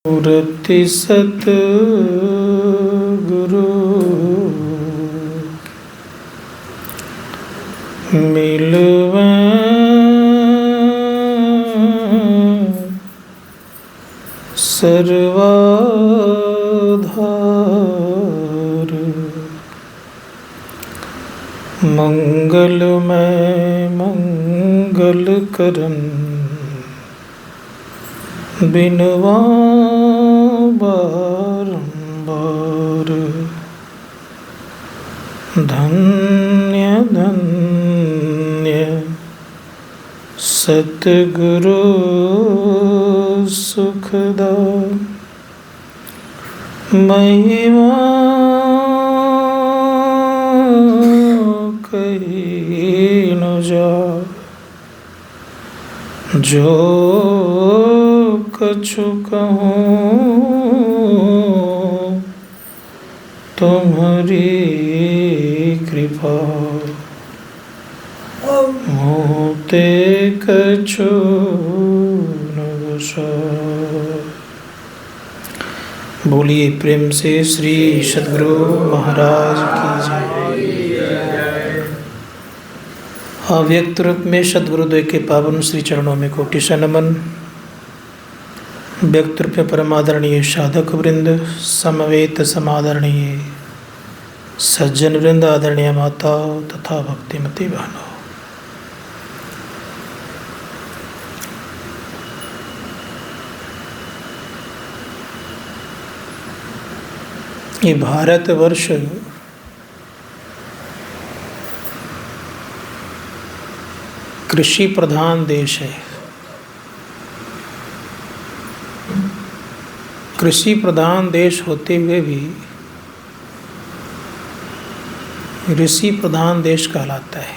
मूर्ति सतगुरु मिलवै सर्वाधार। मंगलमय मंगल करन बिनवा बारंबार। धन्य धन्य सतगुरु सुखदा महिमा कही न जा। जो कछु कहूँ तुम्हारी कृपा मोते कछु न बसाए। बोलिए प्रेम से श्री सद्गुरु महाराज की जय। अव्यक्त रूप में सद्गुरुदेव के पावन श्री चरणों में कोटि नमन। व्यक्त रूप में परमादरणीय साधक वृंद, समवेत समादरणीय सज्जन वृंद, आदरणीय माताओं तथा भक्तिमती बहनों, ये भारतवर्ष कृषि प्रधान देश है। कृषि प्रधान देश होते हुए भी ऋषि प्रधान देश कहलाता है।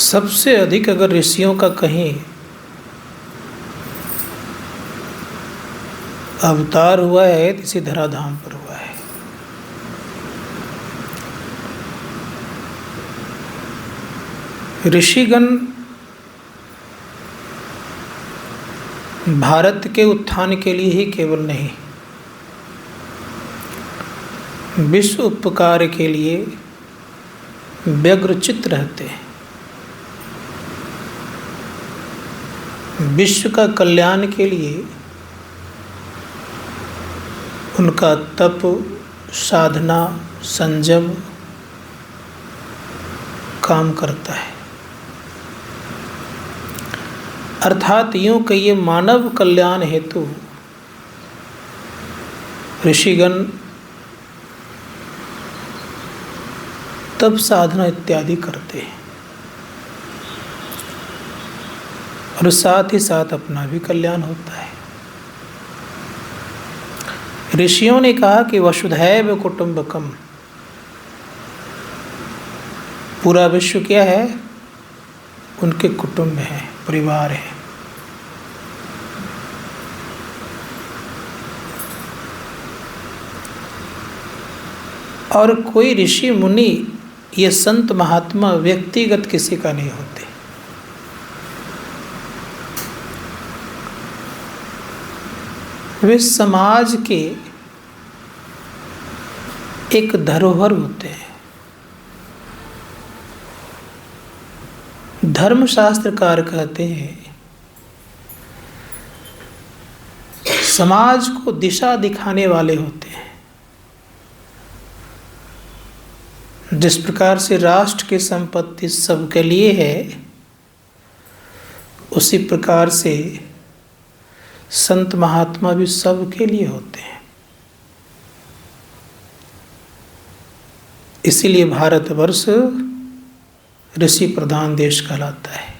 सबसे अधिक अगर ऋषियों का कहीं अवतार हुआ है तो इसी धराधाम पर हुआ है। ऋषिगण भारत के उत्थान के लिए ही केवल नहीं, विश्व उपकार के लिए व्यग्रचित्त रहते हैं। विश्व का कल्याण के लिए उनका तप, साधना, संयम काम करता है। अर्थात यूँ कहिए मानव कल्याण हेतु ऋषिगण तप, साधना इत्यादि करते हैं और साथ ही साथ अपना भी कल्याण होता है। ऋषियों ने कहा कि वसुधैव कुटुंबकम, पूरा विश्व क्या है? उनके कुटुंब है, परिवार है। और कोई ऋषि मुनि, ये संत महात्मा व्यक्तिगत किसी का नहीं होते। वे समाज के एक धरोहर होते हैं। धर्मशास्त्रकार कहते हैं समाज को दिशा दिखाने वाले होते हैं। जिस प्रकार से राष्ट्र की संपत्ति सबके लिए है, उसी प्रकार से संत महात्मा भी सबके लिए होते हैं। इसीलिए भारतवर्ष ऋषि प्रधान देश कहलाता है।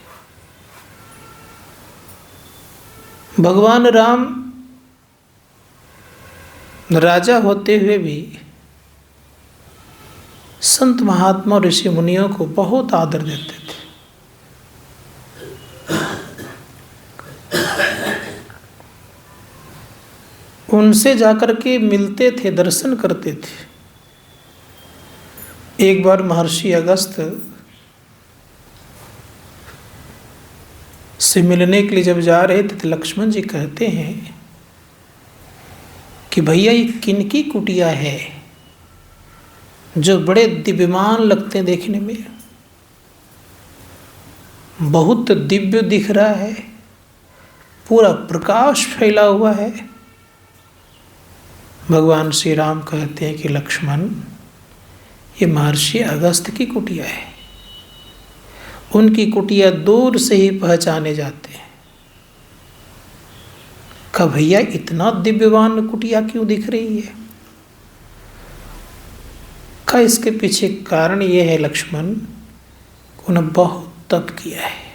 भगवान राम राजा होते हुए भी संत महात्मा ऋषि मुनियों को बहुत आदर देते थे। उनसे जाकर के मिलते थे, दर्शन करते थे। एक बार महर्षि अगस्त से मिलने के लिए जब जा रहे थे तो लक्ष्मण जी कहते हैं कि भैया ये किनकी कुटिया है जो बड़े दिव्यमान लगते हैं देखने में, बहुत दिव्य दिख रहा है, पूरा प्रकाश फैला हुआ है। भगवान श्री राम कहते हैं कि लक्ष्मण, ये महर्षि अगस्त्य की कुटिया है। उनकी कुटिया दूर से ही पहचाने जाते हैं। कहा भैया इतना दिव्यवान कुटिया क्यों दिख रही है? कहा इसके पीछे कारण ये है लक्ष्मण, उन्होंने बहुत तप किया है।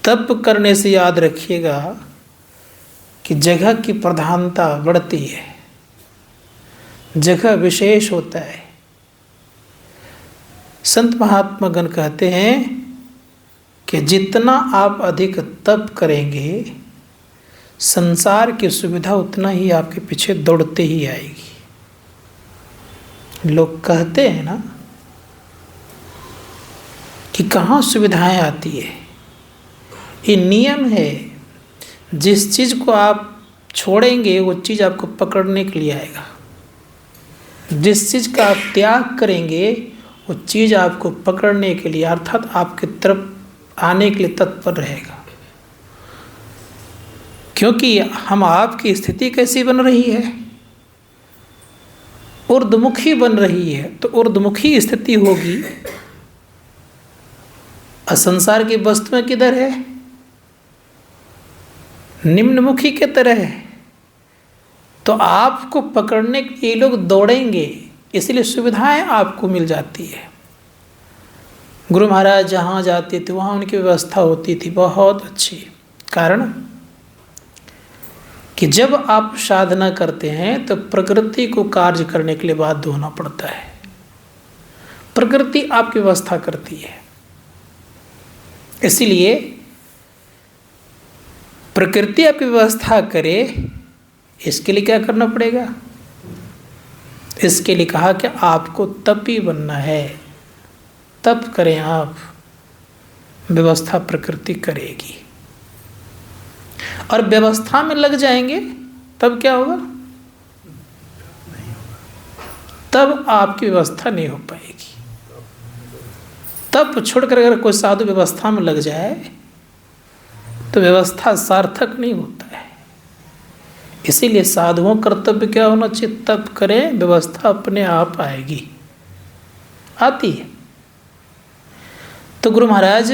तप करने से याद रखिएगा कि जगह की प्रधानता बढ़ती है, जगह विशेष होता है। संत महात्मा गण कहते हैं कि जितना आप अधिक तप करेंगे, संसार की सुविधा उतना ही आपके पीछे दौड़ते ही आएगी। लोग कहते हैं ना कि कहाँ सुविधाएं आती है। ये नियम है, जिस चीज़ को आप छोड़ेंगे वो चीज़ आपको पकड़ने के लिए आएगा। जिस चीज़ का आप त्याग करेंगे वो चीज़ आपको पकड़ने के लिए, अर्थात आपके तरफ आने के लिए तत्पर रहेगा। क्योंकि हम आपकी स्थिति कैसी बन रही है, ऊर्ध्वमुखी बन रही है, तो ऊर्ध्वमुखी स्थिति होगी। असंसार की वस्तुएं किधर है? निम्नमुखी के तरह है। तो आपको पकड़ने के लिए लोग दौड़ेंगे, इसलिए सुविधाएं आपको मिल जाती है। गुरु महाराज जहाँ जाते थे वहाँ उनकी व्यवस्था होती थी बहुत अच्छी। कारण कि जब आप साधना करते हैं तो प्रकृति को कार्य करने के लिए बाध्य होना पड़ता है। प्रकृति आपकी व्यवस्था करती है। इसीलिए प्रकृति आपकी व्यवस्था करे, इसके लिए क्या करना पड़ेगा? इसके लिए कहा कि आपको तपी बनना है। तप करें आप, व्यवस्था प्रकृति करेगी। और व्यवस्था में लग जाएंगे तब क्या होगा? तब आपकी व्यवस्था नहीं हो पाएगी। तब छोड़कर अगर कोई साधु व्यवस्था में लग जाए तो व्यवस्था सार्थक नहीं होता है। इसीलिए साधुओं कर्तव्य क्या होना चाहिए? तप करें, व्यवस्था अपने आप आएगी, आती है। तो गुरु महाराज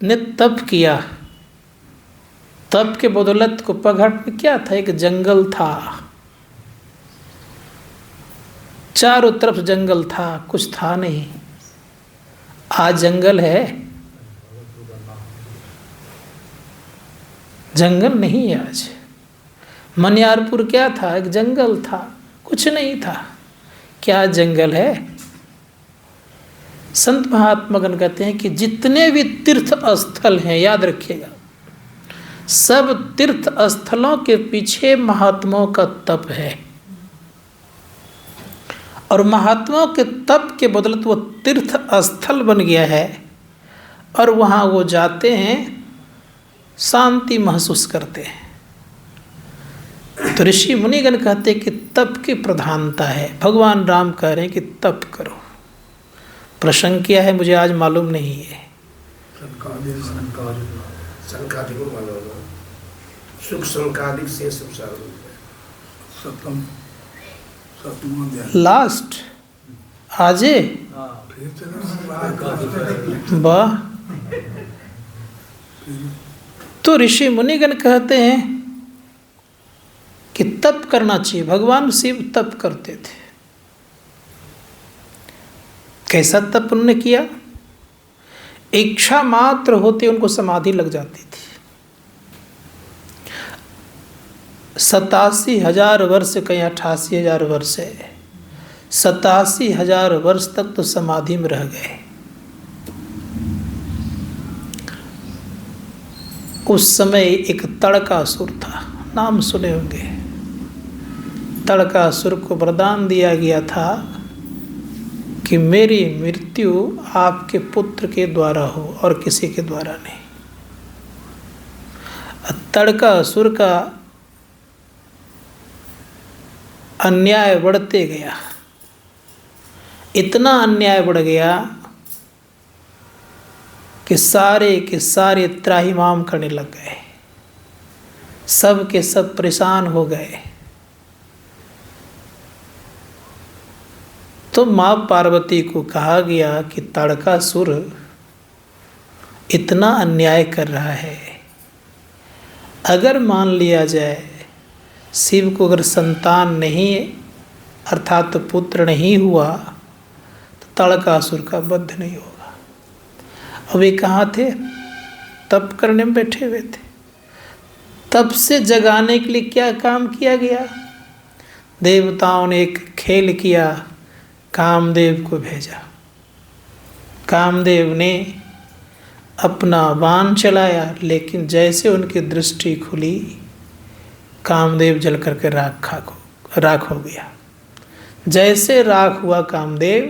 ने तप किया। तप के बदौलत कुप्पाघाट में क्या था? एक जंगल था, चारों तरफ जंगल था, कुछ था नहीं। आज जंगल है? जंगल नहीं है आज। मनियारपुर क्या था? एक जंगल था, कुछ नहीं था। क्या जंगल है? संत महात्मागण कहते हैं कि जितने भी तीर्थ स्थल हैं, याद रखिएगा, सब तीर्थ स्थलों के पीछे महात्माओं का तप है। और महात्माओं के तप के बदौलत वो तीर्थ स्थल बन गया है। और वहाँ वो जाते हैं, शांति महसूस करते हैं। तो ऋषि मुनिगण कहते हैं कि तप की प्रधानता है। भगवान राम कह रहे हैं कि तप करो। प्रसंग क्या है मुझे आज मालूम नहीं है। लास्ट आजे वाह। तो ऋषि मुनिगण कहते हैं कि तप करना चाहिए। भगवान शिव तप करते थे। कैसा तप उन्होंने किया? इच्छा मात्र होते उनको समाधि लग जाती थी। 87,000 वर्ष, कहीं 88,000 वर्ष है, 87,000 वर्ष तक तो समाधि में रह गए। उस समय एक तड़कासुर था, नाम सुने होंगे। तड़कासुर को वरदान दिया गया था कि मेरी मृत्यु आपके पुत्र के द्वारा हो और किसी के द्वारा नहीं। ताड़कासुर का अन्याय बढ़ते गया, इतना अन्याय बढ़ गया कि सारे के सारे त्राहिमाम करने लग गए, सब के सब परेशान हो गए। तो माँ पार्वती को कहा गया कि ताड़कासुर इतना अन्याय कर रहा है, अगर मान लिया जाए शिव को अगर संतान नहीं अर्थात पुत्र नहीं हुआ तो ताड़कासुर का वध नहीं होगा। अब ये कहाँ थे? तप करने में बैठे हुए थे। तप से जगाने के लिए क्या काम किया गया? देवताओं ने एक खेल किया, कामदेव को भेजा। कामदेव ने अपना बाण चलाया, लेकिन जैसे उनकी दृष्टि खुली कामदेव जल करके राख हो गया। जैसे राख हुआ कामदेव,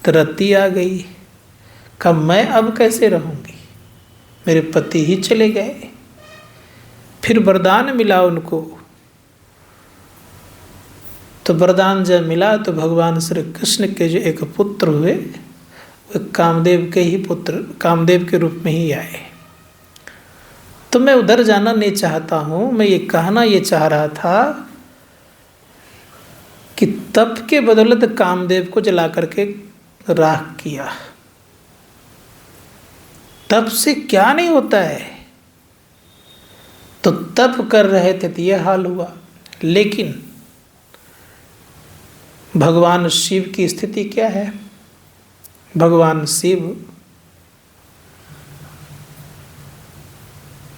तो रत्ती आ गई। कब मैं अब कैसे रहूँगी, मेरे पति ही चले गए। फिर वरदान मिला उनको, तो वरदान जब मिला तो भगवान श्री कृष्ण के जो एक पुत्र हुए वो कामदेव के ही पुत्र, कामदेव के रूप में ही आए। तो मैं उधर जाना नहीं चाहता हूँ, मैं ये कहना ये चाह रहा था कि तप के बदौलत कामदेव को जला करके राख किया। तप से क्या नहीं होता है? तो तप कर रहे थे तो ये हाल हुआ। लेकिन भगवान शिव की स्थिति क्या है? भगवान शिव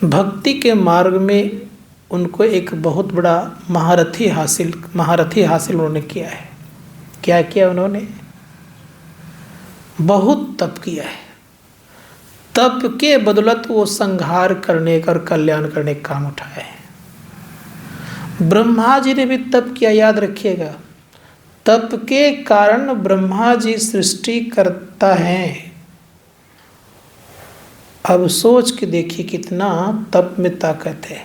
भक्ति के मार्ग में उनको एक बहुत बड़ा महारथी हासिल उन्होंने किया है। क्या किया उन्होंने? बहुत तप किया है। तप के बदौलत वो संहार करने का और कल्याण करने का काम उठाए हैं। ब्रह्मा जी ने भी तप किया, याद रखिएगा। तप के कारण ब्रह्मा जी सृष्टि करता है। अब सोच के देखिए कितना तप में ताकत है।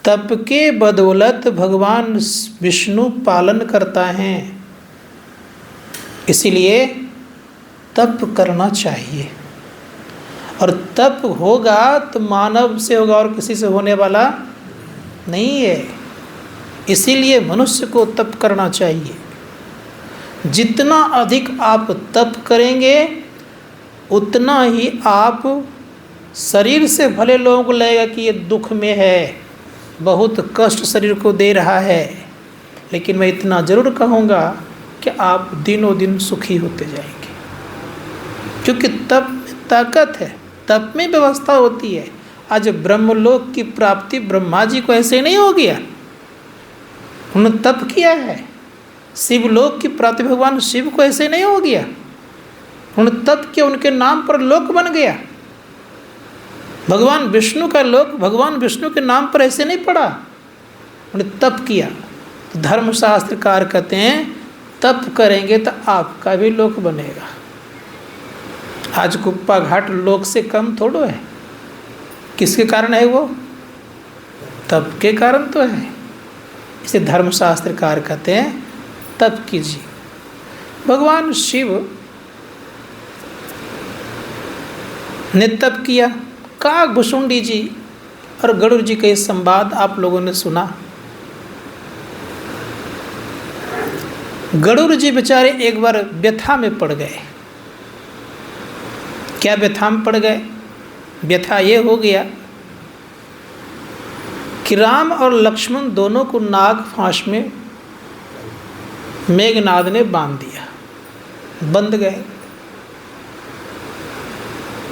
तप के बदौलत भगवान विष्णु पालन करता है। इसीलिए तप करना चाहिए, और तप होगा तो मानव से होगा और किसी से होने वाला नहीं है। इसीलिए मनुष्य को तप करना चाहिए। जितना अधिक आप तप करेंगे उतना ही आप शरीर से भले लोगों को लगेगा कि ये दुख में है, बहुत कष्ट शरीर को दे रहा है, लेकिन मैं इतना ज़रूर कहूँगा कि आप दिनों दिन सुखी होते जाएंगे, क्योंकि तप में ताकत है, तप में व्यवस्था होती है। आज ब्रह्मलोक की प्राप्ति ब्रह्मा जी को ऐसे नहीं हो गया, उन्होंने तप किया है। शिवलोक की प्राप्ति भगवान शिव को ऐसे नहीं हो गया, उन्होंने तप किया, उनके नाम पर लोक बन गया। भगवान विष्णु का लोक भगवान विष्णु के नाम पर ऐसे नहीं पड़ा, उन्होंने तप किया। तो धर्मशास्त्रकार कहते हैं तप करेंगे तो आपका भी लोक बनेगा। आज कुप्पा घाट लोक से कम थोड़ो है। किसके कारण है वो? तप के कारण तो है। इसे धर्मशास्त्रकार कहते हैं तप कीजिए। भगवान शिव ने तप किया। काक भुसुंडी जी और गरुड़ जी का ये संवाद आप लोगों ने सुना। गरुड़ जी बेचारे एक बार व्यथा में पड़ गए। क्या व्यथा में पड़ गए? व्यथा ये हो गया कि राम और लक्ष्मण दोनों को नाग फांस में मेघनाद ने बांध दिया, बंध गए।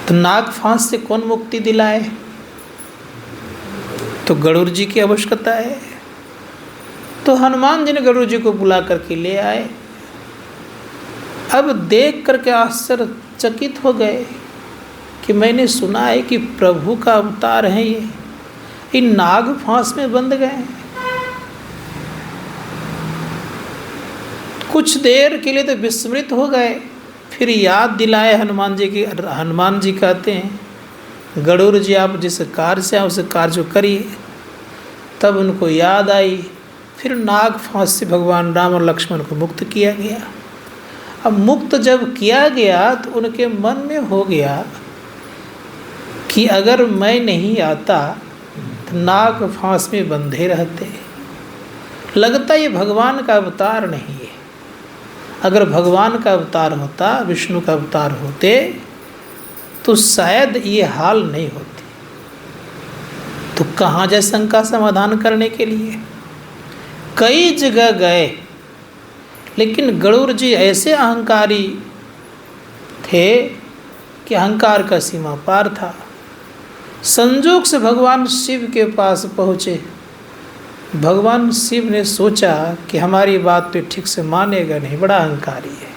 तो नाग फांस से कौन मुक्ति दिलाए? तो गरुड़ जी की आवश्यकता है। तो हनुमान जी ने गरुड़ जी को बुला करके ले आए। अब देख करके आश्चर्यचकित हो गए कि मैंने सुना है कि प्रभु का अवतार है ये नाग फांस में बंध गए। कुछ देर के लिए तो विस्मृत हो गए, फिर याद दिलाए हनुमान जी की। हनुमान जी कहते हैं गरुड़ जी आप जिस कार्य से आए उस कार्य को करिए। तब उनको याद आई, फिर नाग फांस से भगवान राम और लक्ष्मण को मुक्त किया गया। अब मुक्त जब किया गया तो उनके मन में हो गया कि अगर मैं नहीं आता तो नाग फांस में बंधे रहते। लगता ये भगवान का अवतार नहीं है। अगर भगवान का अवतार होता, विष्णु का अवतार होते तो शायद ये हाल नहीं होती। तो कहाँ जाए शंका समाधान करने के लिए? कई जगह गए, लेकिन गरुड़ जी ऐसे अहंकारी थे कि अहंकार का सीमा पार था। संजोग से भगवान शिव के पास पहुँचे। भगवान शिव ने सोचा कि हमारी बात पे ठीक से मानेगा नहीं, बड़ा अहंकारी है,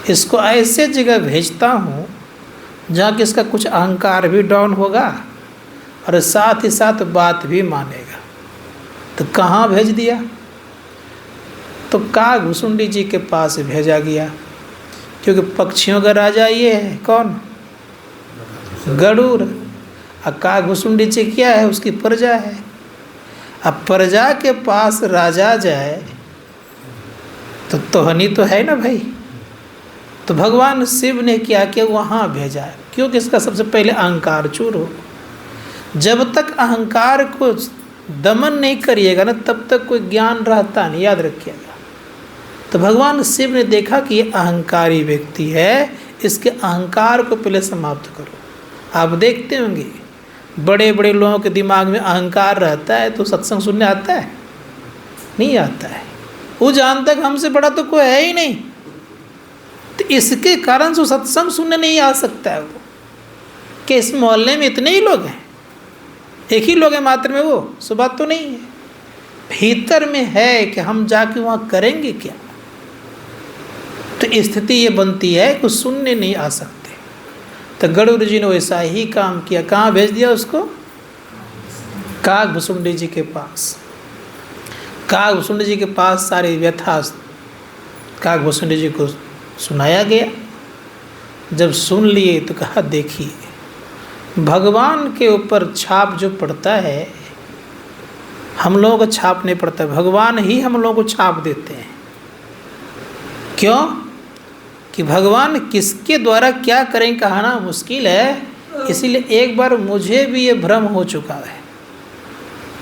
इसको ऐसे जगह भेजता हूँ जहाँ कि इसका कुछ अहंकार भी डाउन होगा और साथ ही साथ बात भी मानेगा। तो कहाँ भेज दिया? तो कागभुसुंडी जी के पास भेजा गया, क्योंकि पक्षियों का राजा ये है कौन? गरुड़। और कागभुसुंडी जी क्या है? उसकी प्रजा है। अब प्रजा के पास राजा जाए तो तोहनी तो है ना भाई। तो भगवान शिव ने क्या किया? वहाँ भेजा, क्योंकि इसका सबसे पहले अहंकार चूर हो। जब तक अहंकार को दमन नहीं करिएगा ना तब तक कोई ज्ञान रहता नहीं, याद रखिएगा। तो भगवान शिव ने देखा कि ये अहंकारी व्यक्ति है, इसके अहंकार को पहले समाप्त करो। आप देखते होंगे बड़े बड़े लोगों के दिमाग में अहंकार रहता है तो सत्संग सुनने आता है? नहीं आता है। वो जानता है कि हमसे बड़ा तो कोई है ही नहीं, तो इसके कारण से सत्संग सुनने नहीं आ सकता है। वो कि इस मोहल्ले में इतने ही लोग हैं, एक ही लोग हैं मात्र में, वो सो बात तो नहीं है। भीतर में है कि हम जाके वहाँ करेंगे क्या। तो स्थिति ये बनती है कि सुनने नहीं आ सकते। तो गरुड़ जी ने वैसा ही काम किया। कहाँ भेज दिया उसको? कागभुसुंडी जी के पास। कागभुसुंडी जी के पास सारी व्यथा कागभुसुंडी जी को सुनाया गया। जब सुन लिए तो कहा देखिए भगवान के ऊपर छाप जो पड़ता है, हम लोगों को छाप नहीं पड़ता, भगवान ही हम लोगों को छाप देते हैं। क्यों? कि भगवान किसके द्वारा क्या करें कहना मुश्किल है। इसीलिए एक बार मुझे भी ये भ्रम हो चुका है।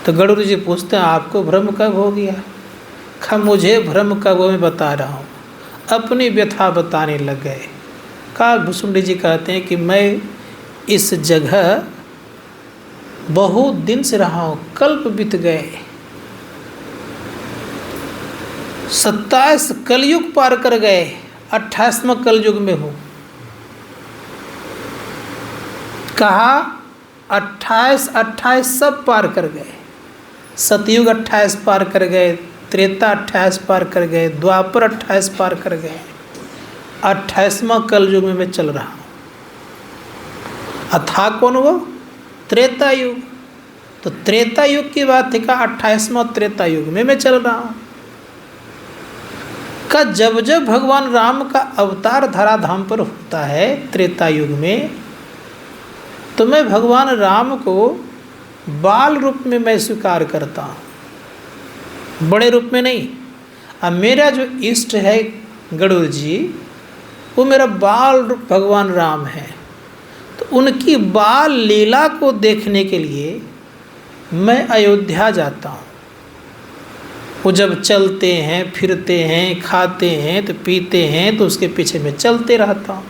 तो गरुड़ जी पूछते हैं आपको भ्रम कब हो गया? खा मुझे भ्रम कब हो, मैं बता रहा हूँ। अपनी व्यथा बताने लग गए। कागभुसुंडी जी कहते हैं कि मैं इस जगह बहुत दिन से रहा हूँ, कल्प बीत गए, 27 कलयुग पार कर गए, 28वां कलयुग में हूँ। कहा 28 सब पार कर गए। सतयुग 28 पार कर गए, त्रेता 28 पार कर गए, द्वापर 28 पार कर गए, 28वां कलयुग में मैं चल रहा हूँ। अथा कौन वो? त्रेता युग। तो त्रेता युग की बात थी, का 28वां त्रेता युग में मैं चल रहा हूँ। का जब जब भगवान राम का अवतार धराधाम पर होता है त्रेता युग में, तो मैं भगवान राम को बाल रूप में मैं स्वीकार करता हूँ, बड़े रूप में नहीं। अब मेरा जो इष्ट है गरुड़ जी, वो मेरा बाल रूप भगवान राम है। तो उनकी बाल लीला को देखने के लिए मैं अयोध्या जाता हूँ। वो जब चलते हैं, फिरते हैं, खाते हैं, तो पीते हैं, तो उसके पीछे मैं चलते रहता हूँ।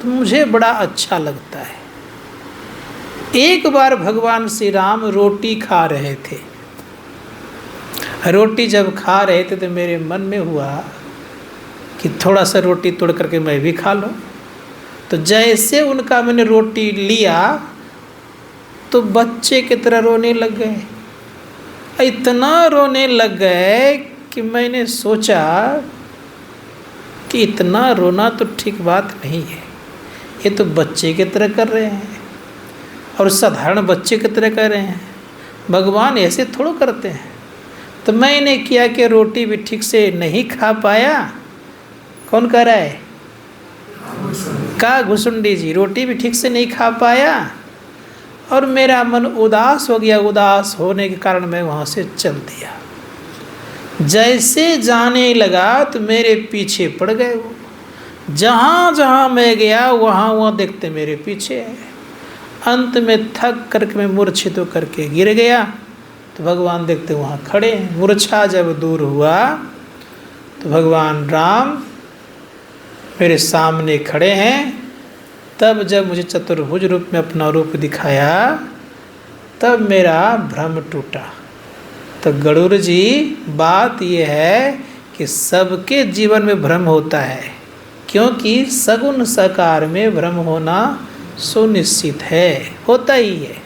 तो मुझे बड़ा अच्छा लगता है। एक बार भगवान श्री राम रोटी खा रहे थे। रोटी जब खा रहे थे तो मेरे मन में हुआ कि थोड़ा सा रोटी तोड़ करके मैं भी खा लूँ। तो जैसे उनका मैंने रोटी लिया तो बच्चे की तरह रोने लग गए। इतना रोने लग गए कि मैंने सोचा कि इतना रोना तो ठीक बात नहीं है। ये तो बच्चे की तरह कर रहे हैं और साधारण बच्चे की तरह कर रहे हैं। भगवान ऐसे थोड़ा करते हैं। तो मैंने किया कि रोटी भी ठीक से नहीं खा पाया। कौन कह रहा है? का घुसुंडी जी, रोटी भी ठीक से नहीं खा पाया और मेरा मन उदास हो गया। उदास होने के कारण मैं वहाँ से चल दिया। जैसे जाने लगा तो मेरे पीछे पड़ गए वो। जहाँ जहाँ मैं गया वहाँ वहाँ देखते मेरे पीछे है। अंत में थक करके मैं मूर्छित होकर के गिर गया तो भगवान देखते वहाँ खड़े हैं। मूर्छा जब दूर हुआ तो भगवान राम मेरे सामने खड़े हैं। तब जब मुझे चतुर्भुज रूप में अपना रूप दिखाया तब मेरा भ्रम टूटा। तो गरुड़ जी, बात यह है कि सबके जीवन में भ्रम होता है, क्योंकि सगुण साकार में भ्रम होना सुनिश्चित है, होता ही है।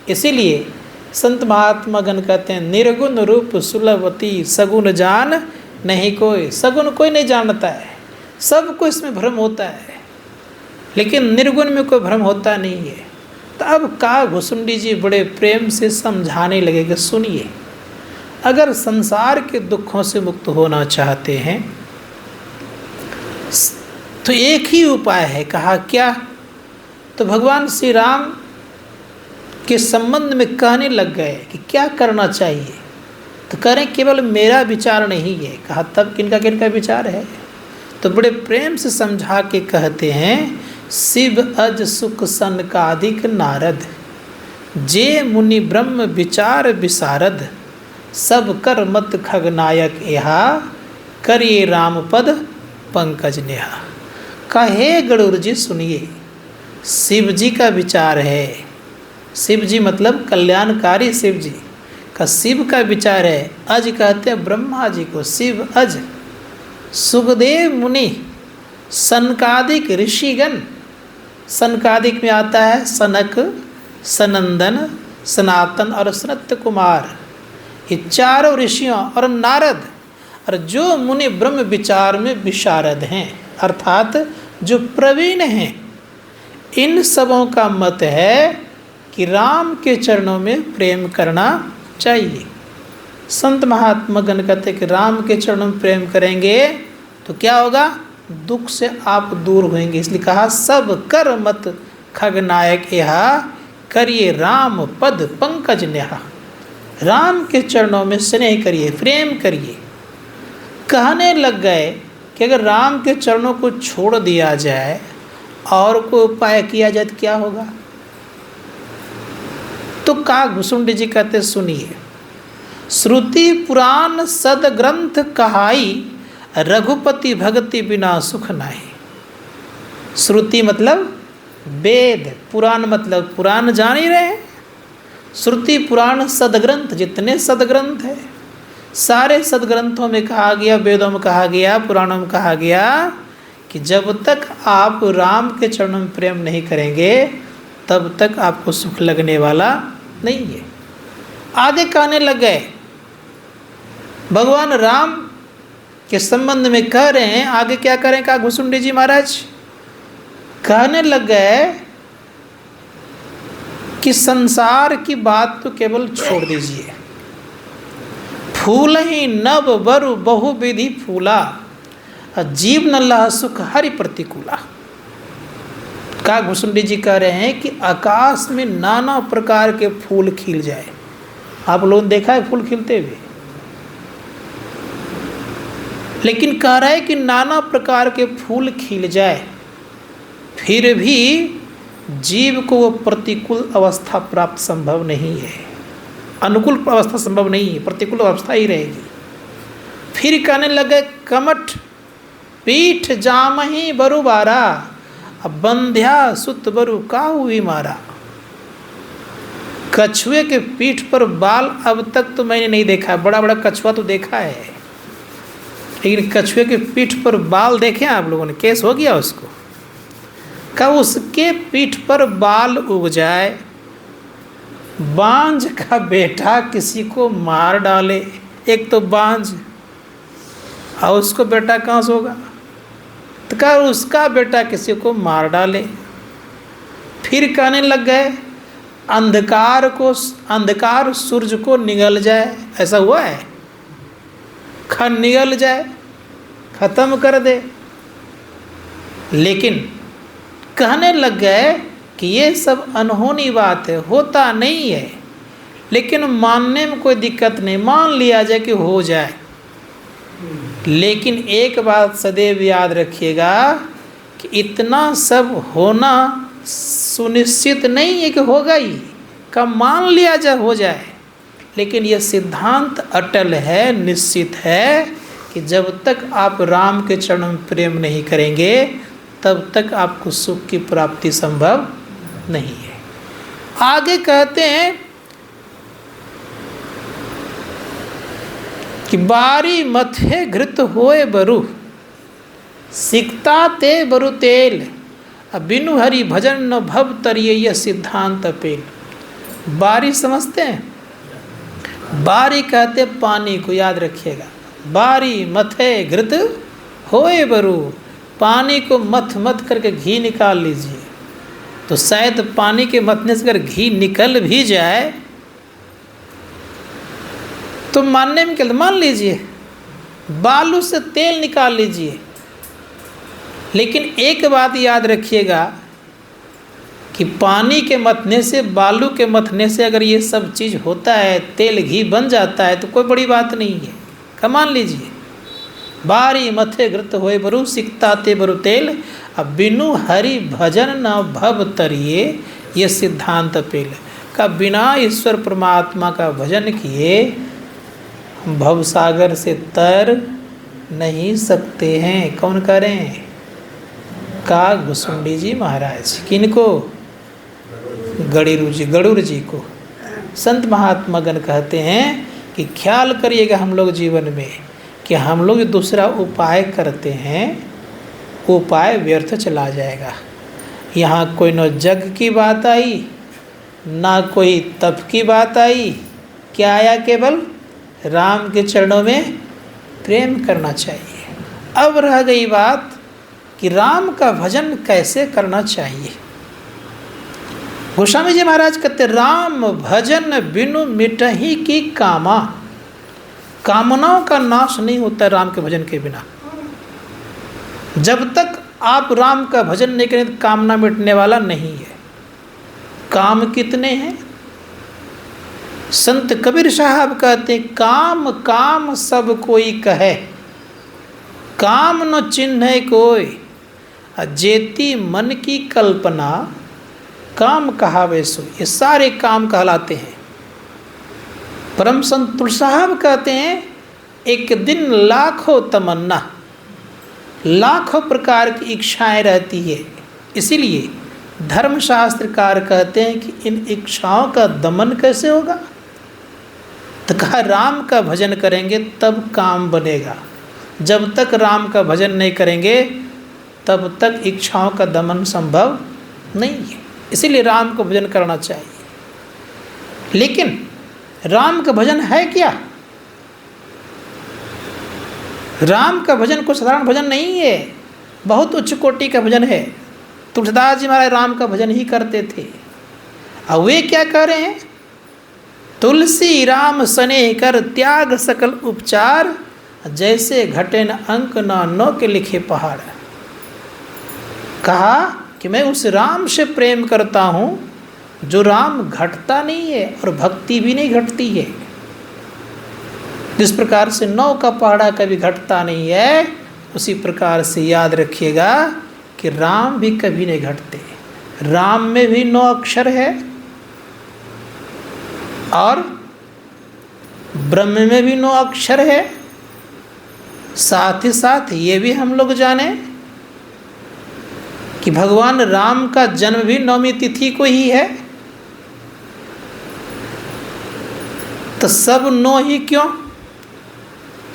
इसीलिए संत महात्मा गण कहते हैं, निर्गुण रूप सुलभती सगुण जान नहीं कोई। सगुण कोई नहीं जानता है, सबको इसमें भ्रम होता है, लेकिन निर्गुण में कोई भ्रम होता नहीं है। तो अब का घुसुंडी जी बड़े प्रेम से समझाने लगे कि सुनिए, अगर संसार के दुखों से मुक्त होना चाहते हैं तो एक ही उपाय है। कहा क्या? तो भगवान श्री राम के संबंध में कहने लग गए कि क्या करना चाहिए। तो कह रहे केवल मेरा विचार नहीं है। कहा तब किनका किनका विचार है? तो बड़े प्रेम से समझा के कहते हैं, शिव अज सुख सनकादिक नारद, जे मुनि ब्रह्म विचार विशारद, सब कर मत खगनायक यहाँ, करिए राम पद पंकज नेहा। कहे गरुड़ जी सुनिए, शिव जी का विचार है। शिव जी मतलब कल्याणकारी शिव जी का शिव का विचार है। अज कहते हैं ब्रह्मा जी को, शिव अज। सुखदेव मुनि, सनकादिक ऋषिगण, सनकादिक में आता है सनक, सनंदन, सनातन और सनत कुमार, ये चारों ऋषियों और नारद, और जो मुनि ब्रह्म विचार में विशारद हैं अर्थात जो प्रवीण हैं, इन सबों का मत है कि राम के चरणों में प्रेम करना चाहिए। संत महात्मा गण कहते हैं कि राम के चरणों में प्रेम करेंगे तो क्या होगा? दुख से आप दूर होंगे। इसलिए कहा सब कर मत खगनायक यहाँ, करिए राम पद पंकज नेहा। राम के चरणों में स्नेह करिए, प्रेम करिए। कहने लग गए कि अगर राम के चरणों को छोड़ दिया जाए और कोई उपाय किया जाए तो क्या होगा? तो का घुसुंडी जी कहते सुनिए, श्रुति पुराण सद ग्रंथ कहाई, रघुपति भक्ति बिना सुख नाही। श्रुति मतलब वेद, पुराण मतलब पुराण जान ही रहे हैं। श्रुति पुराण सदग्रंथ, जितने सदग्रंथ है सारे सदग्रंथों में कहा गया, वेदों में कहा गया, पुराणों में कहा गया कि जब तक आप राम के चरणों में प्रेम नहीं करेंगे तब तक आपको सुख लगने वाला नहीं है। आगे कहने लग गए, भगवान राम के संबंध में कह रहे हैं, आगे क्या करें? कहा घुसुंडी जी महाराज कहने लग गए कि संसार की बात तो केवल छोड़ दीजिए। फूल ही नव बरु बहु विधि फूला, जीव न लह सुख हरि प्रतिकूला। का घुसुंडी जी कह रहे हैं कि आकाश में नाना प्रकार के फूल खिल जाए। आप लोगों ने देखा है फूल खिलते हुए? लेकिन कह रहा है कि नाना प्रकार के फूल खिल जाए फिर भी जीव को वो प्रतिकूल अवस्था प्राप्त संभव नहीं है, अनुकूल अवस्था संभव नहीं है, प्रतिकूल अवस्था ही रहेगी। फिर कहने लगे कमठ पीठ जामही बरुबारा, अब बंध्या सुत बरु का हुई मारा। कछुए के पीठ पर बाल अब तक तो मैंने नहीं देखा, बड़ा बड़ा कछुआ तो देखा है, लेकिन कछुए के पीठ पर बाल देखे आप लोगों ने? केस हो गया उसको। का उसके पीठ पर बाल उग जाए, बांझ का बेटा किसी को मार डाले, एक तो बांझ और उसको बेटा कहाँ से होगा? तो क्या उसका बेटा किसी को मार डाले। फिर कहने लग गए अंधकार सूरज को निगल जाए। ऐसा हुआ है? निगल जाए, खत्म कर दे। लेकिन कहने लग गए कि ये सब अनहोनी बात है, होता नहीं है, लेकिन मानने में कोई दिक्कत नहीं, मान लिया जाए कि हो जाए। लेकिन एक बात सदैव याद रखिएगा कि इतना सब होना सुनिश्चित नहीं है कि होगा ही, कब मान लिया जाए हो जाए। लेकिन यह सिद्धांत अटल है, निश्चित है कि जब तक आप राम के चरणों में प्रेम नहीं करेंगे तब तक आपको सुख की प्राप्ति संभव नहीं है। आगे कहते हैं कि बारी मथे घृत होए बरु, सिकता ते बरु तेल, बिनु हरि भजन न भव तरिये, यह सिद्धांत पेल। बारी समझते हैं? बारी कहते पानी को, याद रखिएगा। बारी मथे घृत होए बरु, पानी को मथ मथ करके घी निकाल लीजिए। तो शायद पानी के मथने से अगर घी निकल भी जाए तो मानने में क्या, मान लीजिए। बालू से तेल निकाल लीजिए। लेकिन एक बात याद रखिएगा कि पानी के मथने से, बालू के मथने से अगर ये सब चीज़ होता है, तेल घी बन जाता है, तो कोई बड़ी बात नहीं है। क्या मान लीजिए, बारी मथे घृत होए बरु, सिकता ते बरु तेल, अब बिनु हरि भजन न भव तरिये, ये सिद्धांत पेल। का बिना ईश्वर परमात्मा का भजन किए हम भवसागर से तर नहीं सकते हैं। कौन करें? का घुसुंडी जी महाराज। किनको? गरुड़ जी को। संत महात्मा गण कहते हैं कि ख्याल करिएगा हम लोग जीवन में कि हम लोग दूसरा उपाय करते हैं, उपाय व्यर्थ चला जाएगा। यहाँ कोई न जग की बात आई, ना कोई तप की बात आई, क्या आया? केवल राम के चरणों में प्रेम करना चाहिए। अब रह गई बात कि राम का भजन कैसे करना चाहिए। गोस्वामी जी महाराज कहते राम भजन बिनु मिटहि की कामा, कामनाओं का नाश नहीं होता राम के भजन के बिना। जब तक आप राम का भजन नहीं करें तो कामना मिटने वाला नहीं है। काम कितने हैं? संत कबीर साहब कहते काम काम सब कोई कहे, काम न चिन्ह कोई, जेती मन की कल्पना, काम कहावे सो। ये सारे काम कहलाते हैं। परम संत तुलसी साहब कहते हैं एक दिन लाखों तमन्ना, लाखों प्रकार की इच्छाएं रहती है। इसीलिए धर्मशास्त्रकार कहते हैं कि इन इच्छाओं का दमन कैसे होगा? तो कहा राम का भजन करेंगे तब काम बनेगा। जब तक राम का भजन नहीं करेंगे तब तक इच्छाओं का दमन संभव नहीं है। इसीलिए राम का भजन करना चाहिए। लेकिन राम का भजन है क्या? राम का भजन कोई साधारण भजन नहीं है, बहुत उच्च कोटि का भजन है। तुलसीदास जी महाराज राम का भजन ही करते थे। अब वे क्या कह रहे हैं? तुलसी राम स्नेह कर त्याग सकल उपचार, जैसे घटे न अंक न नो के लिखे पहाड़। कहा कि मैं उस राम से प्रेम करता हूँ जो राम घटता नहीं है और भक्ति भी नहीं घटती है। जिस प्रकार से नौ का पहाड़ा कभी घटता नहीं है, उसी प्रकार से याद रखिएगा कि राम भी कभी नहीं घटते। राम में भी 9 अक्षर है और ब्रह्म में भी 9 अक्षर है। साथ ही साथ ये भी हम लोग जाने कि भगवान राम का जन्म भी 9वीं तिथि को ही है। तो सब 9 ही क्यों?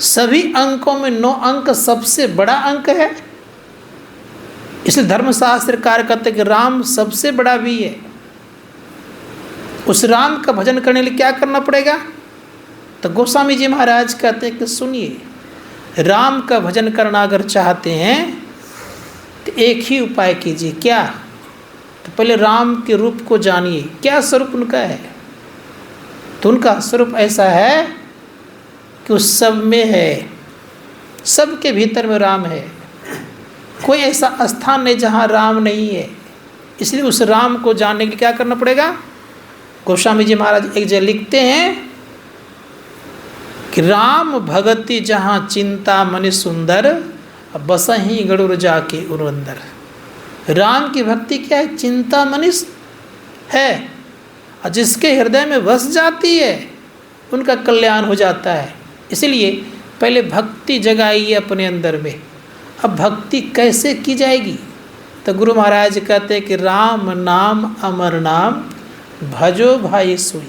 सभी अंकों में 9 अंक सबसे बड़ा अंक है। इसलिए धर्मशास्त्रकार कहते कि राम सबसे बड़ा भी है। उस राम का भजन करने के लिए क्या करना पड़ेगा? तो गोस्वामी जी महाराज कहते हैं कि सुनिए, राम का भजन करना अगर चाहते हैं तो एक ही उपाय कीजिए। क्या? तो पहले राम के रूप को जानिए, क्या स्वरूप उनका है। तो उनका स्वरूप ऐसा है कि उस सब में है, सबके भीतर में राम है, कोई ऐसा स्थान नहीं जहाँ राम नहीं है। इसलिए उस राम को जानने के लिए क्या करना पड़ेगा? गोस्वामी जी महाराज एक जगह लिखते हैं कि राम भगति जहाँ चिंता मनि सुंदर, बसहि गरुड़ जाके उरंदर। राम की भक्ति क्या है? चिंता मनीष है, और जिसके हृदय में बस जाती है उनका कल्याण हो जाता है। इसलिए पहले भक्ति जगाइए अपने अंदर में। अब भक्ति कैसे की जाएगी? तो गुरु महाराज कहते हैं कि राम नाम अमर नाम, भजो भाई सुई।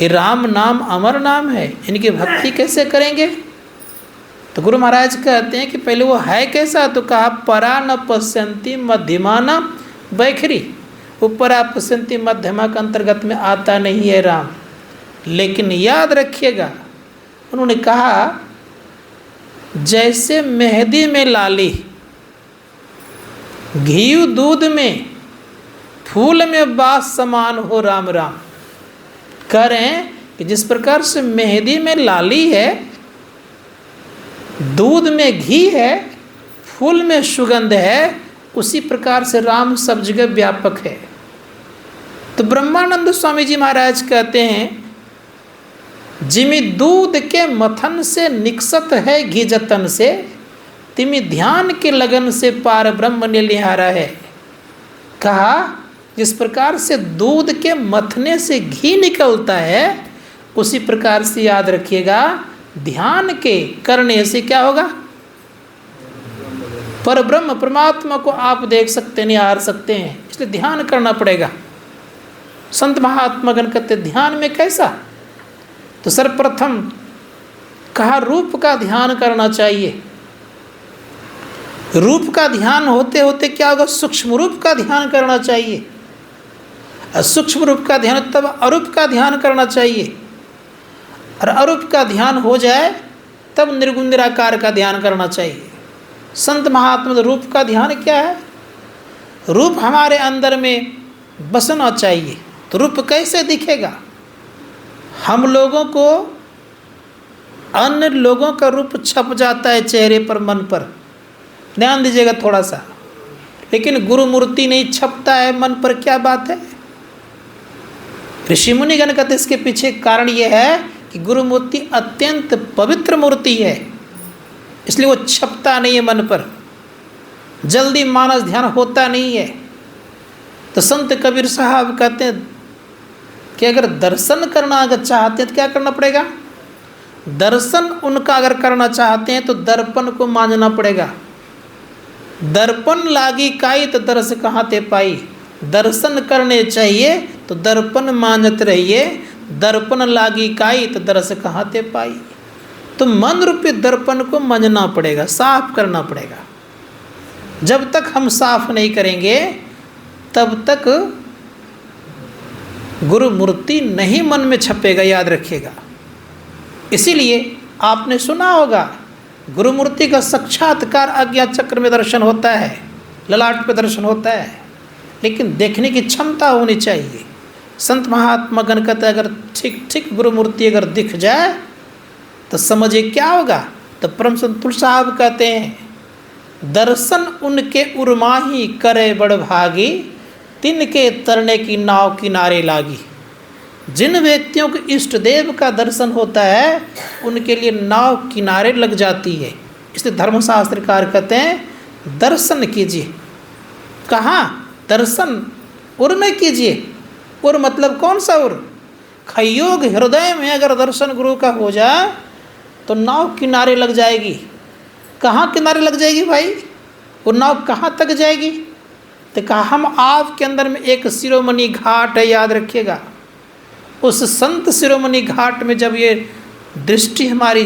ये राम नाम अमर नाम है, इनकी भक्ति कैसे करेंगे? तो गुरु महाराज कहते हैं कि पहले वो है कैसा? तो कहा परा न पश्यंती मध्यमा न बैखरी। वो परा पश्यंती मध्यमा के अंतर्गत में आता नहीं है राम। लेकिन याद रखिएगा, उन्होंने कहा जैसे मेहंदी में लाली, घी दूध में, फूल में बास समान हो राम राम। कह रहे हैं कि जिस प्रकार से मेहंदी में लाली है, दूध में घी है, फूल में सुगंध है, उसी प्रकार से राम सब जगह व्यापक है। तो ब्रह्मानंद स्वामी जी महाराज कहते हैं जिमि दूध के मथन से निकसत है घी जतन से, तिमि ध्यान के लगन से पार ब्रह्म ने निहारा है। कहा जिस प्रकार से दूध के मथने से घी निकलता है, उसी प्रकार से याद रखिएगा ध्यान के करने से क्या होगा? पर ब्रह्म परमात्मा को आप देख सकते, निहार सकते हैं। इसलिए ध्यान करना पड़ेगा। संत महात्मा गण कहते ध्यान में कैसा? तो सर्वप्रथम कहा रूप का ध्यान करना चाहिए। रूप का ध्यान होते होते क्या होगा? सूक्ष्म रूप का ध्यान करना चाहिए। सूक्ष्म रूप का ध्यान तब अरूप का ध्यान करना चाहिए, और अरूप का ध्यान हो जाए तब निर्गुण निराकार का ध्यान करना चाहिए। संत महात्मा रूप का ध्यान क्या है? रूप हमारे अंदर में बसना चाहिए। तो रूप कैसे दिखेगा? हम लोगों को अन्य लोगों का रूप छप जाता है चेहरे पर, मन पर, ध्यान दीजिएगा थोड़ा सा। लेकिन गुरु मूर्ति नहीं छपता है मन पर, क्या बात है? ऋषि मुनिगण कहते इसके पीछे कारण यह है कि गुरु मूर्ति अत्यंत पवित्र मूर्ति है, इसलिए वो छपता नहीं है मन पर, जल्दी मानस ध्यान होता नहीं है। तो संत कबीर साहब कहते हैं कि अगर दर्शन करना अगर चाहते हैं तो क्या करना पड़ेगा? दर्शन उनका अगर करना चाहते हैं तो दर्पण को मांझना पड़ेगा। दर्पण लागी काई तो दर्श कहाँ ते पाई। दर्शन करने चाहिए तो दर्पण मांझत रहिए, दर्पण लागी काई तो दर्श कहाँ ते पाई। तो मन रूपी दर्पण को मांझना पड़ेगा, साफ करना पड़ेगा। जब तक हम साफ नहीं करेंगे तब तक गुरु मूर्ति नहीं मन में छपेगा, याद रखिएगा। इसीलिए आपने सुना होगा गुरु मूर्ति का साक्षात्कार आज्ञा चक्र में दर्शन होता है, ललाट पे दर्शन होता है, लेकिन देखने की क्षमता होनी चाहिए। संत महात्मा गण कहते अगर ठीक ठीक गुरु मूर्ति अगर दिख जाए तो समझिए क्या होगा। तो परम संत तुलसी साहब कहते हैं दर्शन उनके उर्माही करे बड़ भागी, तिनके तरने की नाव किनारे लागी। जिन व्यक्तियों को इष्ट देव का दर्शन होता है उनके लिए नाव किनारे लग जाती है। इसलिए धर्मशास्त्रकार कहते हैं दर्शन कीजिए। कहाँ? दर्शन उर में कीजिए। उर मतलब कौन सा उर? खयोग हृदय में अगर दर्शन गुरु का हो जाए तो नाव किनारे लग जाएगी। कहाँ किनारे लग जाएगी भाई? वो नाव कहाँ तक जाएगी? तो कहा हम आपके अंदर में एक शिरोमणि घाट है, याद रखिएगा। उस संत शिरोमणि घाट में जब ये दृष्टि हमारी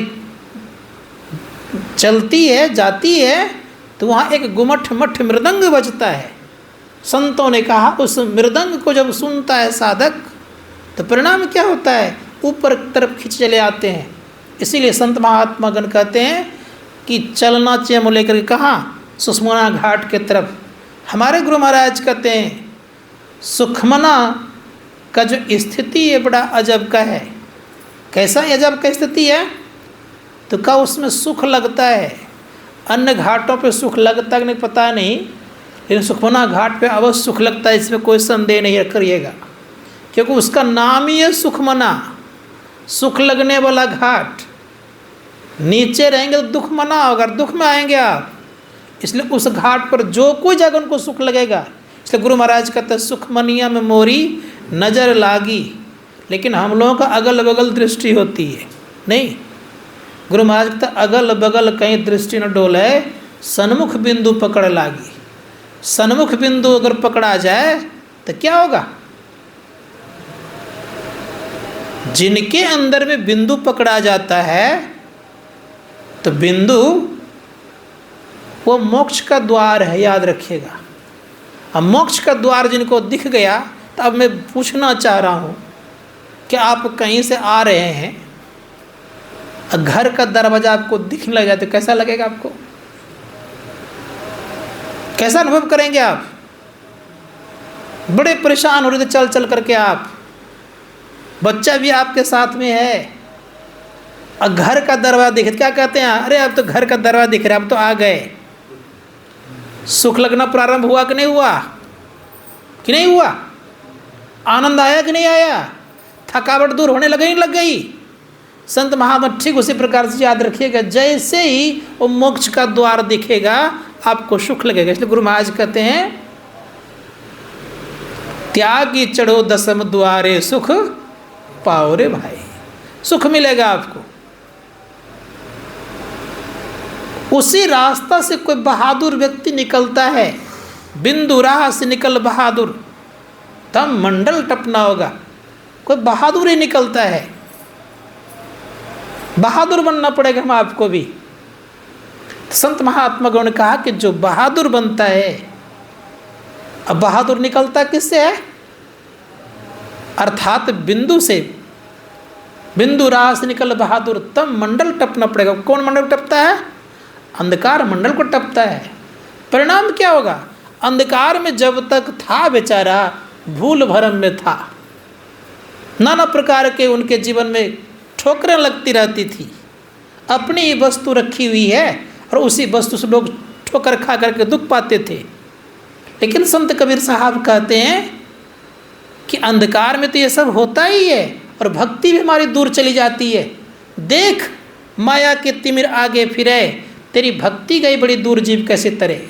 चलती है, जाती है, तो वहाँ एक गुमठ मठ मृदंग बजता है। संतों ने कहा उस मृदंग को जब सुनता है साधक तो परिणाम क्या होता है? ऊपर की तरफ खिंच चले आते हैं। इसीलिए संत महात्मा गण कहते हैं कि चलना चाहिए मुँह लेकर। कहाँ? सुषमना घाट के तरफ। हमारे गुरु महाराज कहते हैं सुखमना का जो स्थिति है बड़ा अजब का है। कैसा अजब का स्थिति है? तो क्या उसमें सुख लगता है? अन्य घाटों पे सुख लगता है कि नहीं पता नहीं, लेकिन सुखमना घाट पे अवश्य सुख लगता है, इसमें कोई संदेह नहीं करिएगा, क्योंकि उसका नाम ही है सुखमना, सुख लगने वाला घाट। नीचे रहेंगे तो दुख मना होगा, दुख में आएंगे आप, इसलिए उस घाट पर जो कोई जाएगा उनको सुख लगेगा। इसलिए गुरु महाराज कहते हैं सुखमनिया में मोरी नज़र लागी। लेकिन हम लोगों का अगल बगल दृष्टि होती है नहीं। गुरु महाराज कहते अगल बगल कहीं दृष्टि न डोले, सन्मुख बिंदु पकड़ लागी। सन्मुख बिंदु अगर पकड़ा जाए तो क्या होगा? जिनके अंदर में बिंदु पकड़ा जाता है तो बिंदु वो मोक्ष का द्वार है, याद रखिएगा। अब मोक्ष का द्वार जिनको दिख गया, तो अब मैं पूछना चाह रहा हूँ कि आप कहीं से आ रहे हैं, घर का दरवाज़ा आपको दिखने लग जाए तो कैसा लगेगा आपको? कैसा अनुभव करेंगे आप? बड़े परेशान हो रहे थे चल चल करके आप, बच्चा भी आपके साथ में है, और घर का दरवाज़ा दिखे क्या कहते हैं? अरे अब तो घर का दरवाज़ा दिख रहा है, अब तो आ गए। सुख लगना प्रारंभ हुआ कि नहीं हुआ? कि नहीं हुआ? आनंद आया कि नहीं आया? थकावट दूर होने लग गई। संत महात्मा ठीक उसी प्रकार से याद रखिएगा, जैसे ही वो मोक्ष का द्वार दिखेगा आपको सुख लगेगा। इसलिए गुरु महाराज कहते हैं त्यागी चढ़ो दसम द्वारे सुख पाओ रे भाई, सुख मिलेगा आपको। उसी रास्ता से कोई बहादुर व्यक्ति निकलता है, बिंदु राह से निकल बहादुर, तब मंडल टपना होगा। कोई बहादुर ही निकलता है, बहादुर बनना पड़ेगा हम आपको भी। संत महात्मा गण ने कहा कि जो बहादुर बनता है, अब बहादुर निकलता किससे है? अर्थात बिंदु से, बिंदु राह से निकल बहादुर, तब मंडल टपना पड़ेगा। कौन मंडल टपता है? अंधकार मंडल को टपता है। परिणाम क्या होगा? अंधकार में जब तक था बेचारा, भूल भरम में था, नाना प्रकार के उनके जीवन में ठोकरें लगती रहती थी। अपनी ही वस्तु रखी हुई है और उसी वस्तु से लोग ठोकर खा करके दुख पाते थे। लेकिन संत कबीर साहब कहते हैं कि अंधकार में तो ये सब होता ही है, और भक्ति भी हमारी दूर चली जाती है। देख माया के तिमिर आगे फिरे, तेरी भक्ति गई बड़ी दूर जीव कैसे तरे।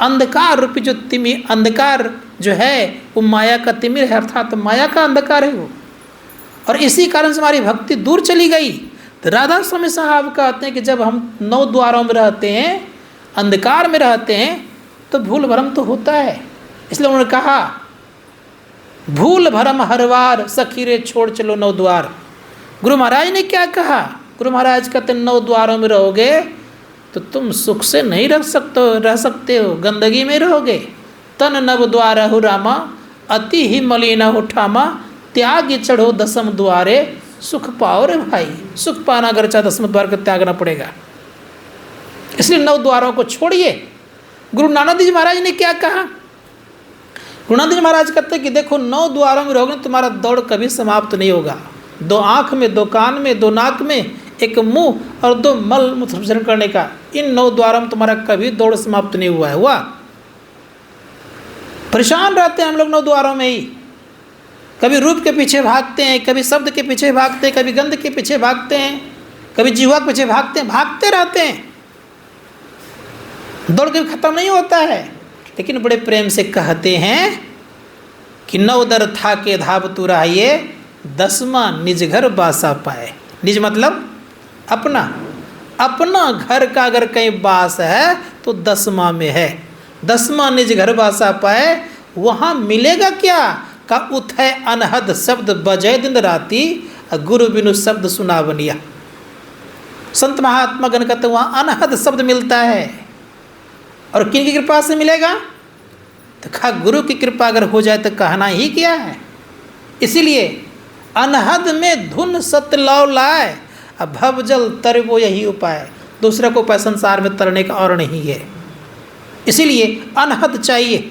अंधकार रूपी जो तिमिर, अंधकार जो है वो माया का तिमिर है, अर्थात माया का अंधकार है वो, और इसी कारण से हमारी भक्ति दूर चली गई। तो राधा स्वामी साहब कहते हैं कि जब हम 9 द्वारों में रहते हैं, अंधकार में रहते हैं, तो भूल भरम तो होता है। इसलिए उन्होंने कहा भूल भरम हर बार सखी रे छोड़ चलो 9 द्वार। गुरु महाराज ने क्या कहा? गुरु महाराज कहते 9 द्वारों में रहोगे तो तुम सुख से नहीं रह सकते हो, गंदगी में रहोगे। तन नव द्वार हो रामा, अति ही मलिन हो ठामा, त्याग चढ़ो दसम द्वारे सुख पाओ रे भाई। सुख पाना अगर चाहे 10वें द्वार को त्यागना पड़ेगा। इसलिए 9 द्वारों को छोड़िए। गुरु नानक देव जी महाराज ने क्या कहा? गुरु नानक देव जी महाराज कहते हैं कि देखो 9 द्वारों में रहोगे तुम्हारा दौड़ कभी समाप्त नहीं होगा। 2 आँख में, 2 कान में, 2 नाक में, 1 मुंह और 2 मल मूत्र विसर्जन करने का, इन 9 द्वारों में तुम्हारा कभी दौड़ समाप्त नहीं हुआ है। हुआ? परेशान रहते हैं हम लोग 9 द्वारों में ही। कभी रूप के पीछे भागते हैं, कभी शब्द के पीछे भागते हैं, कभी गंध के पीछे भागते हैं, कभी जीवा के पीछे भागते हैं, भागते रहते हैं, दौड़ के खत्म नहीं होता है। लेकिन बड़े प्रेम से कहते हैं कि 9 दर था के धाब तुराइए, 10वां निज घर बासा पाए। निज मतलब अपना, अपना घर का अगर कहीं बास है तो 10वां में है। 10वां निज घर बासा पाए, वहाँ मिलेगा क्या? का उठे अनहद शब्द बजय दिन राती, गुरु बिनु शब्द सुना बनिया। संत महात्मा गण कहते वहाँ अनहद शब्द मिलता है। और किन की कृपा से मिलेगा? तो कहा गुरु की कृपा अगर हो जाए तो कहना ही क्या है। इसीलिए अनहद में धुन सत लौ लाए, अब भव जल तर वो यही उपाय। दूसरा को उपाय संसार में तरने का और नहीं है। इसीलिए अनहद चाहिए।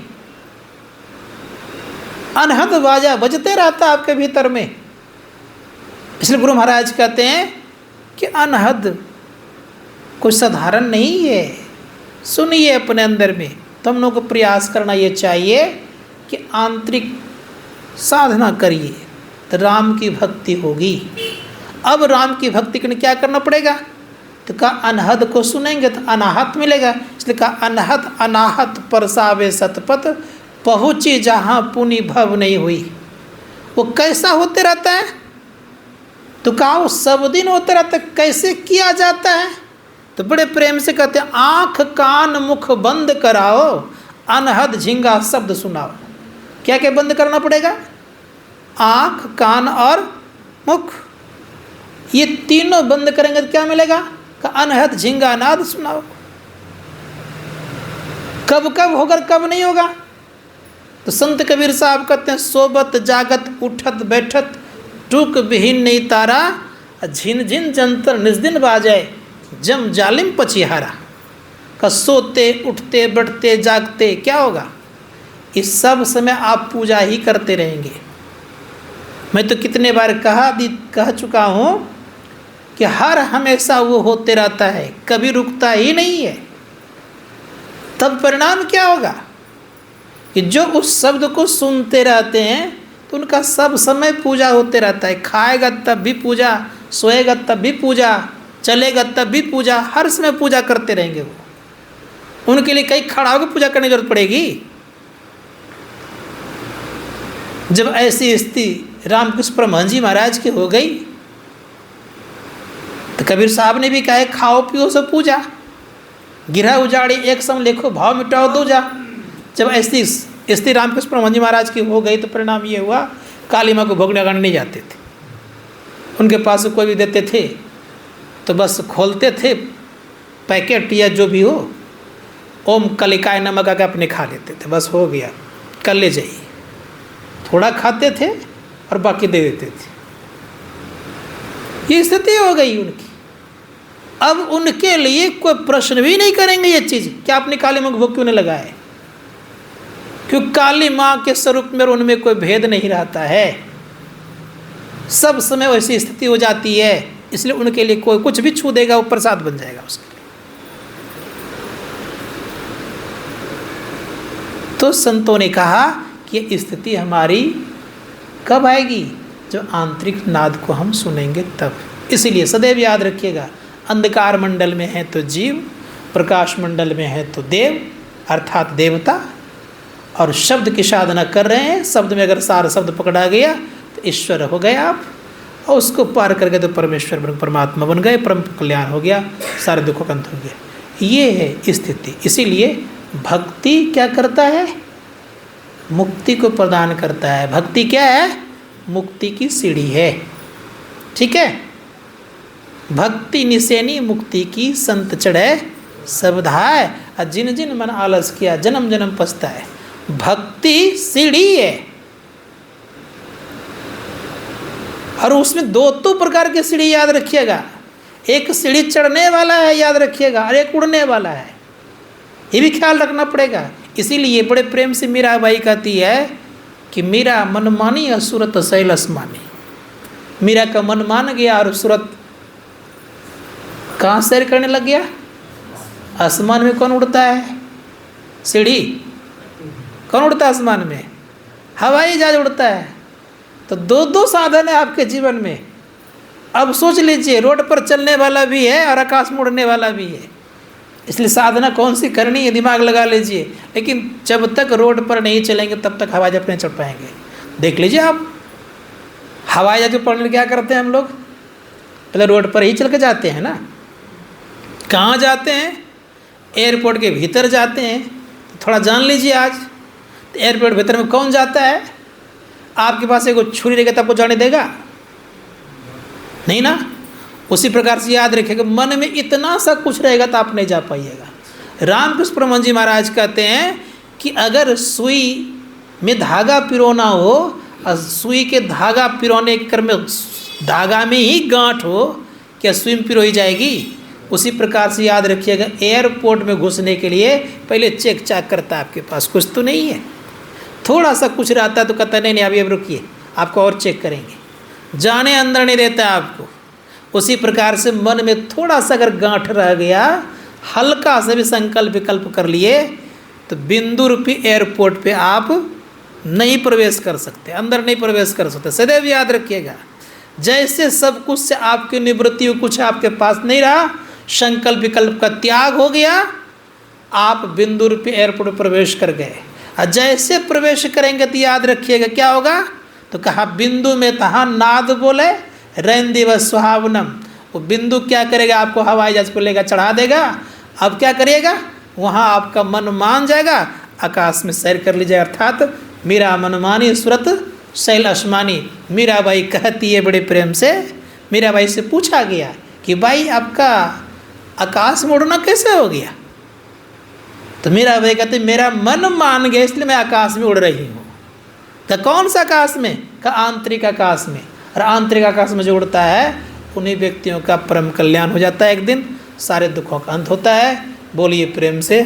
अनहद बाजा बजते रहता है आपके भीतर में। इसलिए गुरु महाराज कहते हैं कि अनहद कोई साधारण नहीं है। सुनिए अपने अंदर में, तो हम लोग को प्रयास करना ये चाहिए कि आंतरिक साधना करिए तो राम की भक्ति होगी। अब राम की भक्ति के लिए क्या करना पड़ेगा? तो कहा अनहद को सुनेंगे तो अनाहत मिलेगा, इसलिए कहा अनहद अनाहत परसावे सतपथ, पहुँची जहाँ पुनि भव नहीं हुई। वो कैसा होते रहता है? तो कहा वो सब दिन होते रहता है। कैसे किया जाता है? तो बड़े प्रेम से कहते हैं आँख कान मुख बंद कराओ, अनहद झिंगा शब्द सुनाओ। क्या क्या बंद करना पड़ेगा? आँख कान और मुख, ये तीनों बंद करेंगे तो क्या मिलेगा? का अनहद झिंगा नाद सुनाओ। कब कब होगा कब नहीं होगा? तो संत कबीर साहब कहते हैं सोबत जागत उठत बैठत टूक विहीन नहीं तारा, झिन झिन जंतर निस्दिन बाजाए जम जालिम पचिहारा। का सोते उठते बैठते जागते क्या होगा? इस सब समय आप पूजा ही करते रहेंगे। मैं तो कितने बार कह चुका हूँ कि हर हमेशा वो होते रहता है, कभी रुकता ही नहीं है। तब परिणाम क्या होगा कि जो उस शब्द को सुनते रहते हैं तो उनका सब समय पूजा होते रहता है। खाएगा तब भी पूजा, सोएगा तब भी पूजा, चलेगा तब भी पूजा, हर समय पूजा करते रहेंगे वो। उनके लिए कहीं खड़ा होकर पूजा करने की जरूरत पड़ेगी? जब ऐसी स्थिति रामकृष्ण परमहंस जी महाराज की हो गई तो कबीर साहब ने भी कहा खाओ पियो सब पूजा, गिरा उजाड़ी एक सम लेखो भाव मिटाओ दूजा। जब ऐसी स्थिति रामकृष्ण परमहंस जी महाराज की हो गई तो परिणाम ये हुआ काली माँ को भोग लगाने नहीं जाते थे। उनके पास कोई भी देते थे तो बस खोलते थे पैकेट या जो भी हो, ओम कलिकाय नमक आके अपने खा लेते थे, बस हो गया, कल ले जाइए। थोड़ा खाते थे और बाकी दे देते थे। ये स्थिति हो गई उनकी। अब उनके लिए कोई प्रश्न भी नहीं करेंगे ये चीज़ क्या आपने काली माँ को भोग क्यों नहीं लगाए, क्योंकि काली माँ के स्वरूप में और उनमें कोई भेद नहीं रहता है। सब समय वैसी स्थिति हो जाती है, इसलिए उनके लिए कोई कुछ भी छू देगा वो प्रसाद बन जाएगा उसके लिए। तो संतों ने कहा कि ये स्थिति हमारी कब आएगी? जब आंतरिक नाद को हम सुनेंगे तब। इसीलिए सदैव याद रखिएगा, अंधकार मंडल में है तो जीव, प्रकाश मंडल में है तो देव अर्थात देवता। और शब्द की साधना कर रहे हैं, शब्द में अगर सार शब्द पकड़ा गया तो ईश्वर हो गए आप, और उसको पार कर गए तो परमेश्वर परमात्मा बन गए, परम कल्याण हो गया, सारे दुखों का अंत हो गया। ये है स्थिति। इसीलिए भक्ति क्या करता है? मुक्ति को प्रदान करता है। भक्ति क्या है? मुक्ति की सीढ़ी है। ठीक है? भक्ति निसेनी मुक्ति की संत चढ़े सब धाय, और जिन जिन मन आलस किया जन्म जन्म पछताए। भक्ति सीढ़ी है, और उसमें दो प्रकार की सीढ़ी याद रखिएगा। एक सीढ़ी चढ़ने वाला है याद रखिएगा, और एक उड़ने वाला है, ये भी ख्याल रखना पड़ेगा। इसीलिए बड़े प्रेम से मीराबाई कहती है कि मीरा मन मानी और सूरत शैलस मानी। मीरा का मन मान गया और सूरत कहाँ सैर करने लग गया? आसमान में कौन उड़ता है? सीढ़ी कौन उड़ता है आसमान में? हवाई जहाज उड़ता है। तो दो दो साधन है आपके जीवन में। अब सोच लीजिए, रोड पर चलने वाला भी है और आकाश में उड़ने वाला भी है। इसलिए साधना कौन सी करनी है दिमाग लगा लीजिए। लेकिन जब तक रोड पर नहीं चलेंगे तब तक हवाई जहाज नहीं चढ़ पाएंगे। देख लीजिए आप, हवाई जहाज पढ़ने क्या करते हैं हम लोग? पहले रोड पर ही चल के जाते हैं ना। कहाँ जाते हैं? एयरपोर्ट के भीतर जाते हैं। थोड़ा जान लीजिए आज, तो एयरपोर्ट भीतर में कौन जाता है? आपके पास एगो छुरी रहेगा तो आपको जाने देगा? नहीं ना। उसी प्रकार से याद रखिएगा, मन में इतना सा कुछ रहेगा तो आप नहीं जा पाइएगा। रामकृष्ण परमहंस जी महाराज कहते हैं कि अगर सुई में धागा पिरोना हो और सुई के धागा पिरोने के क्रम में धागा में ही गांठ हो, क्या सुई में पिरोई जाएगी? उसी प्रकार से याद रखिएगा, एयरपोर्ट में घुसने के लिए पहले चेक चाक करता है आपके पास कुछ तो नहीं है। थोड़ा सा कुछ रहता है तो कहता नहीं अभी अब रुकिए, आपको और चेक करेंगे। जाने अंदर नहीं देता है आपको। उसी प्रकार से मन में थोड़ा सा अगर गांठ रह गया, हल्का सा भी संकल्प विकल्प कर लिए, तो बिंदु रूपी एयरपोर्ट पे आप नहीं प्रवेश कर सकते, अंदर नहीं प्रवेश कर सकते। सदैव याद रखिएगा, जैसे सब कुछ से आपकी निवृत्ति हो, कुछ आपके पास नहीं रहा, संकल्प विकल्प का त्याग हो गया, आप बिंदु रूपी एयरपोर्ट में प्रवेश कर गए। और जैसे प्रवेश करेंगे तो याद रखिएगा क्या होगा, तो कहा बिंदु में तहाँ नाद बोले रैंदिव सुहावनम। वो बिंदु क्या करेगा, आपको हवाई जहाज पर लेकर चढ़ा देगा। अब क्या करिएगा, वहाँ आपका मन मान जाएगा, आकाश में सैर कर लीजिए। अर्थात मीरा मनमानी सुरत शैल आसमानी। मीराबाई कहती है बड़े प्रेम से, मीराबाई से पूछा गया कि भाई आपका आकाश में उड़ना कैसे हो गया, तो मीराबाई कहते मेरा मन मान गया इसलिए मैं आकाश में उड़ रही हूँ। तो कौन सा आकाश में, का आंतरिक आकाश में। और आंतरिक आकाश में जो उड़ता है उन्हीं व्यक्तियों का परम कल्याण हो जाता है, एक दिन सारे दुखों का अंत होता है। बोलिए प्रेम से।